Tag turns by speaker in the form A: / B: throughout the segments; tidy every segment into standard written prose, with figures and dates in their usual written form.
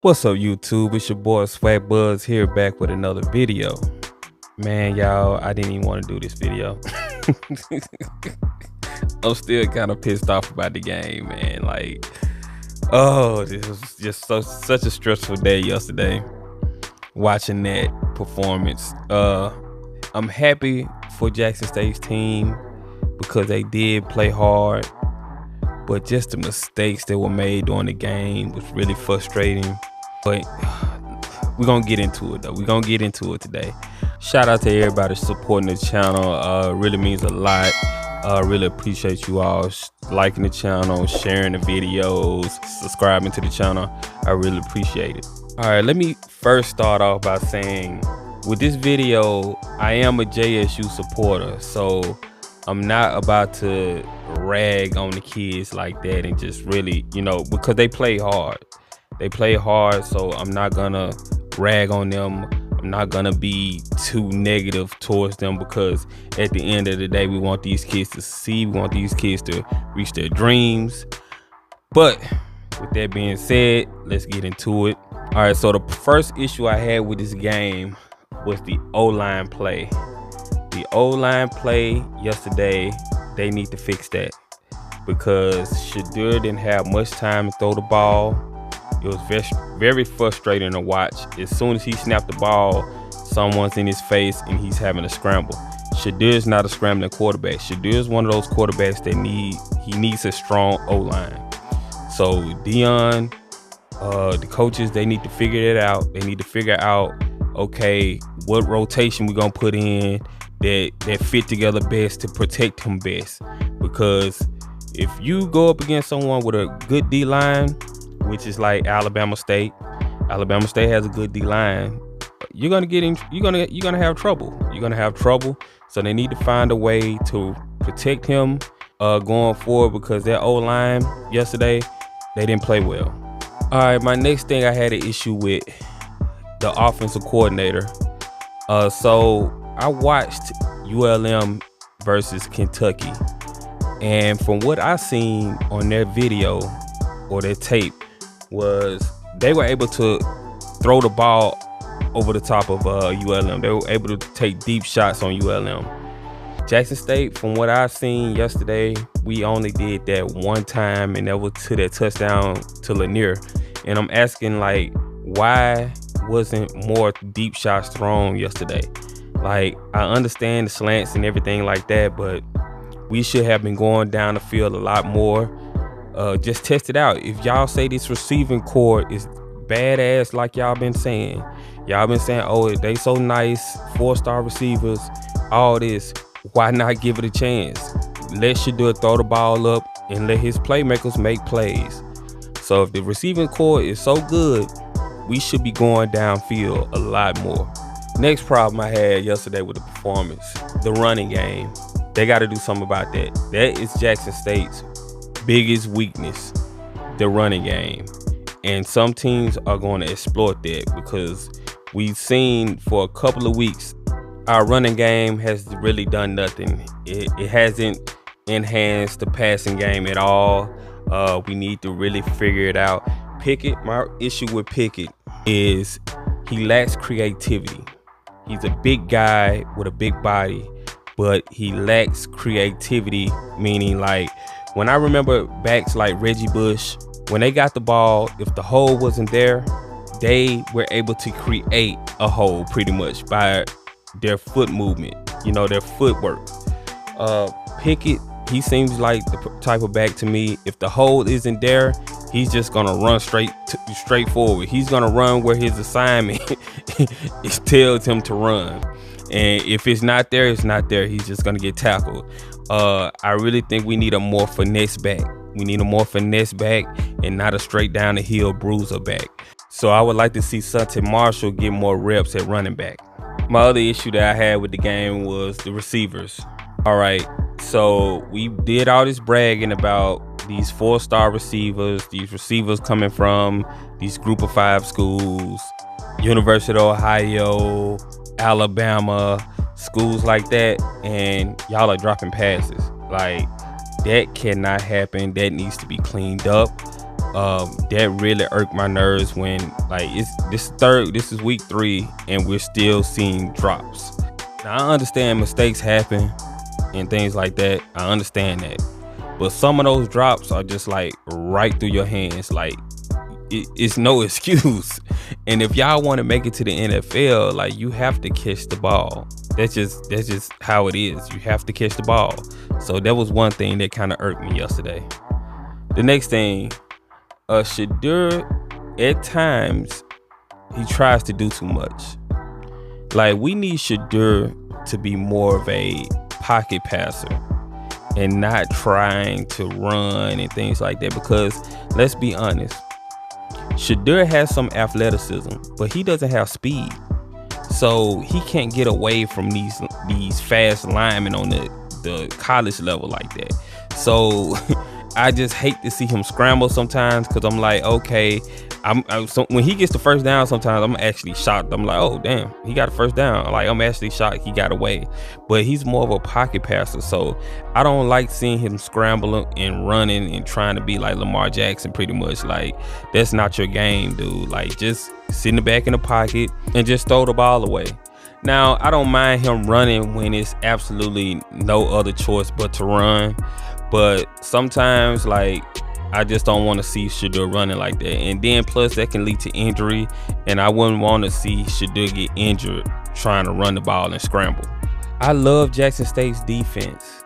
A: What's up, YouTube? It's your boy Swag Buzz here, back with another video. Man, y'all, I didn't even want to do this video. I'm still kind of pissed off about the game, man. This was just such a stressful day yesterday watching that performance. I'm happy for Jackson State's team because they did play hard, but just the mistakes that were made during the game was really frustrating. But we're gonna get into it though. We're gonna get into it today. Shout out to everybody supporting the channel. Really means a lot. Really appreciate you all liking the channel, sharing the videos, subscribing to the channel. I really appreciate it. All right, let me first start off by saying, with this video, I am a JSU supporter, so I'm not about to rag on the kids like that and just really, because they play hard. They play hard, so I'm not gonna rag on them. I'm not gonna be too negative towards them because at the end of the day, we want these kids to succeed. We want these kids to reach their dreams. But with that being said, let's get into it. All right, so the first issue I had with this game was the O-line play. The O-line play yesterday, they need to fix that because Shedeur didn't have much time to throw the ball. It was very frustrating to watch. As soon as he snapped the ball, someone's in his face and he's having a scramble. Shedeur's not a scrambling quarterback. Shedeur's one of those quarterbacks that needs a strong O-line. So Dion, the coaches, they need to figure it out. They need to figure out, okay, what rotation we're gonna put in that fit together best to protect him best. Because if you go up against someone with a good D-line, which is like Alabama State has a good D-line, you're gonna have trouble. So they need to find a way to protect him going forward, because their O-line yesterday, they didn't play well. All right, my next thing, I had an issue with the offensive coordinator. So I watched ULM versus Kentucky, and from what I seen on their video or their tape, was they were able to throw the ball over the top of ULM. They were able to take deep shots on ULM. Jackson State, from what I've seen yesterday, we only did that one time, and that was to that touchdown to Lanier. And I'm asking, like, why wasn't more deep shots thrown yesterday? Like, I understand the slants and everything like that, but we should have been going down the field a lot more. Just test it out. If y'all say this receiving core is badass, like y'all been saying, oh, they so nice, 4-star receivers, all this, why not give it a chance? Let Shedeur throw the ball up and let his playmakers make plays. So if the receiving core is so good, we should be going downfield a lot more. Next problem I had yesterday with the performance, the running game. They got to do something about that. That is Jackson State's biggest weakness, the running game. And some teams are going to exploit that, because we've seen for a couple of weeks our running game has really done nothing. It hasn't enhanced the passing game at all. We need to really figure it out. Pickett, my issue with Pickett is he lacks creativity. He's a big guy with a big body, but he lacks creativity, meaning, like, when I remember backs like Reggie Bush, when they got the ball, if the hole wasn't there, they were able to create a hole pretty much by their foot movement, their footwork. Pickett, he seems like the type of back to me, if the hole isn't there, he's just gonna run straight forward. He's gonna run where his assignment tells him to run. And if it's not there, it's not there. He's just gonna get tackled. I really think we need a more finesse back. We need a more finesse back and not a straight down the hill bruiser back. So I would like to see Sutton Marshall get more reps at running back. My other issue that I had with the game was the receivers. All right, so we did all this bragging about these 4-star receivers, these receivers coming from these group of 5 schools, University of Ohio, Alabama, schools like that, and y'all are dropping passes. Like, that cannot happen. That needs to be cleaned up. That really irked my nerves when like this is week 3 and we're still seeing drops. Now I understand mistakes happen and things like that. I understand that. But some of those drops are just like right through your hands. Like it's no excuse. And if y'all want to make it to the NFL, like you have to catch the ball. That's just how it is. You have to catch the ball. So that was one thing that kind of irked me yesterday. The next thing, Shedeur, at times he tries to do too much. Like we need Shedeur to be more of a pocket passer and not trying to run and things like that, because let's be honest, Shedeur has some athleticism, but he doesn't have speed. So he can't get away from these fast linemen on the college level like that. So I just hate to see him scramble sometimes, because I'm like, okay, so when he gets the first down, sometimes I'm actually shocked. I'm like, oh damn, he got a first down. Like I'm actually shocked he got away. But he's more of a pocket passer, so I don't like seeing him scrambling and running and trying to be like Lamar Jackson. Pretty much, like that's not your game, dude. Like just sit in the back in the pocket and just throw the ball away. Now I don't mind him running when it's absolutely no other choice but to run, but sometimes like I just don't want to see Shedeur running like that. And then plus that can lead to injury, and I wouldn't want to see Shedeur get injured trying to run the ball and scramble. I love Jackson State's defense,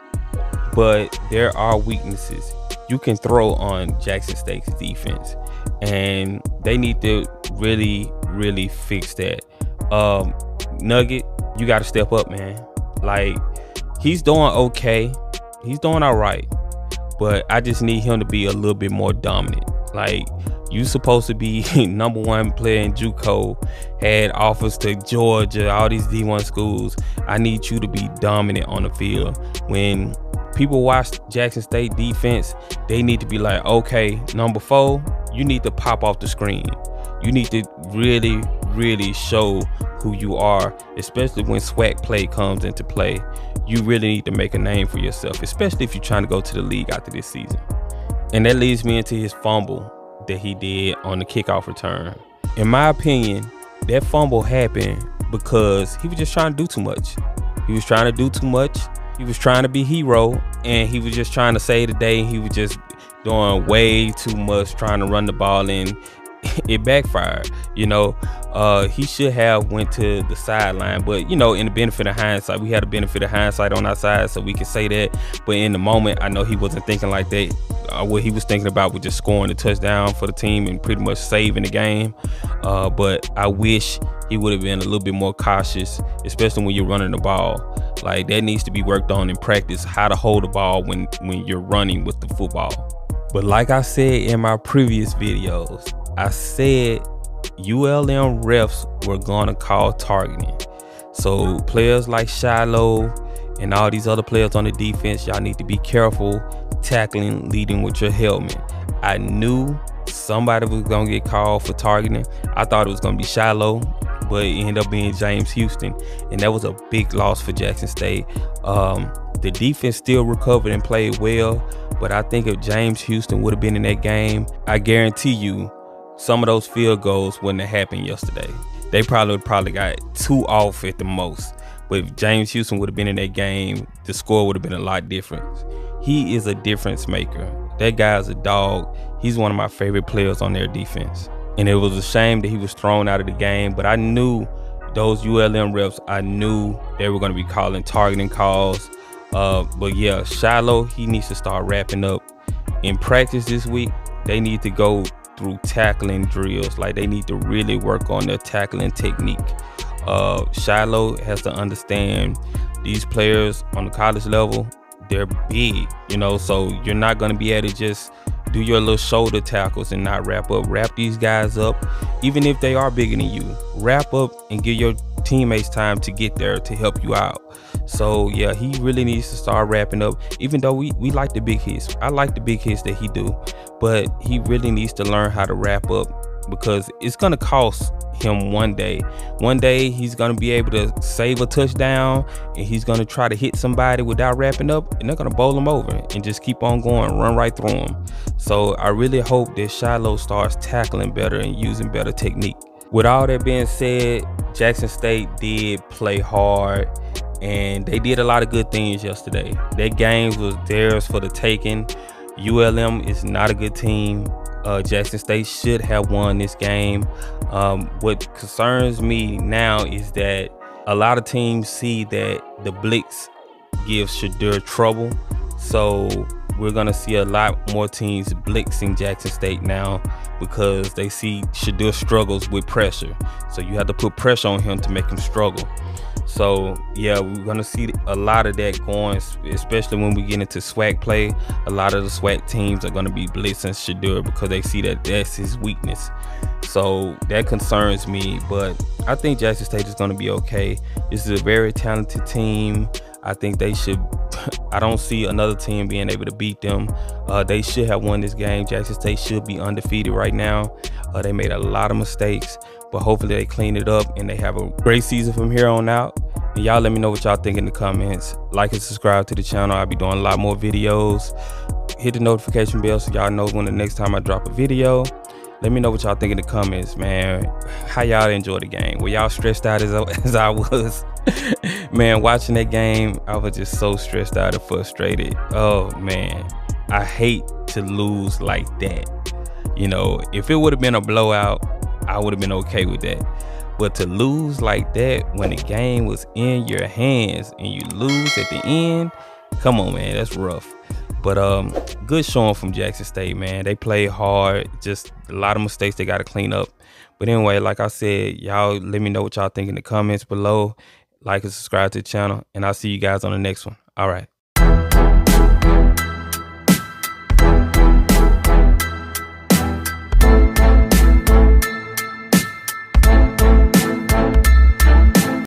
A: but there are weaknesses. You can throw on Jackson State's defense, and they need to really fix that. Nugget, you got to step up, man. Like he's doing okay. He's doing all right. But I just need him to be a little bit more dominant. Like you supposed to be #1 player in JUCO, had offers to Georgia, all these D1 schools. I need you to be dominant on the field. When people watch Jackson State defense, they need to be like, okay, #4, you need to pop off the screen. You need to really show who you are, especially when SWAC play comes into play. You really need to make a name for yourself, especially if you're trying to go to the league after this season. And that leads me into his fumble that he did on the kickoff return. In my opinion, that fumble happened because he was just trying to do too much. He was trying to do too much. He was trying to be hero, and he was just trying to save the day. He was just doing way too much, trying to run the ball in. It backfired. He should have went to the sideline, but in the benefit of hindsight, we had a benefit of hindsight on our side, so we can say that. But in the moment, I know he wasn't thinking like that. What he was thinking about was just scoring a touchdown for the team and pretty much saving the game. But I wish he would have been a little bit more cautious, especially when you're running the ball. Like that needs to be worked on in practice, how to hold the ball when you're running with the football. But like I said in my previous videos, I said ULM refs were gonna call targeting. So players like Shiloh and all these other players on the defense, y'all need to be careful tackling, leading with your helmet. I knew somebody was gonna get called for targeting. I thought it was gonna be Shiloh, but it ended up being James Houston, and that was a big loss for Jackson State. The defense still recovered and played well, but I think if James Houston would have been in that game, I guarantee you some of those field goals wouldn't have happened yesterday. They probably got 2 off at the most. But if James Houston would have been in that game, the score would have been a lot different. He is a difference maker. That guy's a dog. He's one of my favorite players on their defense. And it was a shame that he was thrown out of the game, but I knew those ULM refs, I knew they were going to be calling targeting calls. But yeah, Shiloh, he needs to start wrapping up. In practice this week, they need to go through tackling drills. Like they need to really work on their tackling technique. Shiloh has to understand these players on the college level, they're big, so you're not going to be able to just do your little shoulder tackles and not wrap up. Wrap these guys up, even if they are bigger than you. Wrap up and give your teammates time to get there to help you out. So yeah, he really needs to start wrapping up, even though we like the big hits. I like the big hits that he do, but he really needs to learn how to wrap up because it's gonna cost him one day. One day he's gonna be able to save a touchdown, and he's gonna try to hit somebody without wrapping up, and they're gonna bowl him over and just keep on going, run right through him. So I really hope that Shiloh starts tackling better and using better technique. With all that being said, Jackson State did play hard, and they did a lot of good things yesterday. Their games was theirs for the taking. ULM is not a good team. Jackson State should have won this game. What concerns me now is that a lot of teams see that the blitz gives Shedeur trouble. So we're gonna see a lot more teams blitzing Jackson State now, because they see Shedeur struggles with pressure. So you have to put pressure on him to make him struggle. So yeah, we're gonna see a lot of that going, especially when we get into SWAC play. A lot of the SWAC teams are gonna be blitzing Shedeur because they see that that's his weakness. So that concerns me, but I think Jackson State is gonna be okay. This is a very talented team. I think they should, I don't see another team being able to beat them. They should have won this game. Jackson State should be undefeated right now. They made a lot of mistakes, but hopefully they clean it up and they have a great season from here on out. And y'all let me know what y'all think in the comments. Like and subscribe to the channel. I'll be doing a lot more videos. Hit the notification bell so y'all know when the next time I drop a video. Let me know what y'all think in the comments, man. How y'all enjoy the game? Were y'all stressed out as I was? Man, watching that game, I was just so stressed out and frustrated. Oh man, I hate to lose like that. You know, if it would have been a blowout, I would have been okay with that. But to lose like that when the game was in your hands and you lose at the end, come on, man, that's rough. But good showing from Jackson State, man. They played hard, just a lot of mistakes they got to clean up. But anyway, like I said, y'all let me know what y'all think in the comments below. Like and subscribe to the channel, and I'll see you guys on the next one. All right.